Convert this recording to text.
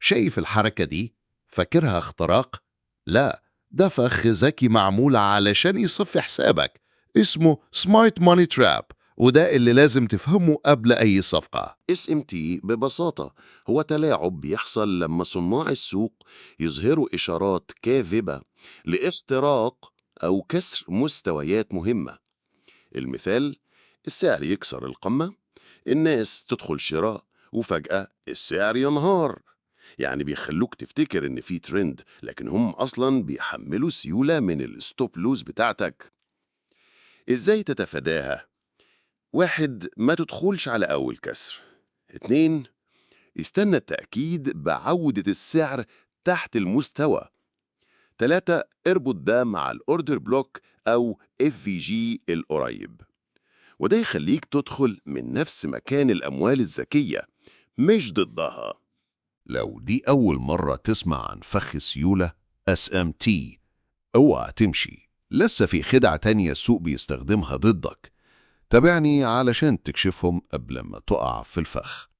شايف الحركة دي؟ فاكرها اختراق؟ لا، ده فخ ذكي معمول علشان يصفي حسابك، اسمه سمارت ماني تراب، وده اللي لازم تفهمه قبل أي صفقة. SMT ببساطة هو تلاعب بيحصل لما صناع السوق يظهروا إشارات كاذبة لاختراق أو كسر مستويات مهمة. المثال: السعر يكسر القمة، الناس تدخل شراء، وفجأة السعر ينهار. يعني بيخلوك تفتكر إن في ترند، لكن هم أصلاً بيحملوا سيولة من الستوب لوز بتاعتك. إزاي تتفاداها؟ 1. ما تدخلش على أول كسر. 2. استنى التأكيد بعودة السعر تحت المستوى. 3. اربط ده مع الأوردر بلوك أو FVG القريب، وده يخليك تدخل من نفس مكان الأموال الذكية مش ضدها. لو دي أول مرة تسمع عن فخ سيولة SMT، اوعى تمشي، لسه في خدعة تانية السوق بيستخدمها ضدك. تابعني علشان تكشفهم قبل ما تقع في الفخ.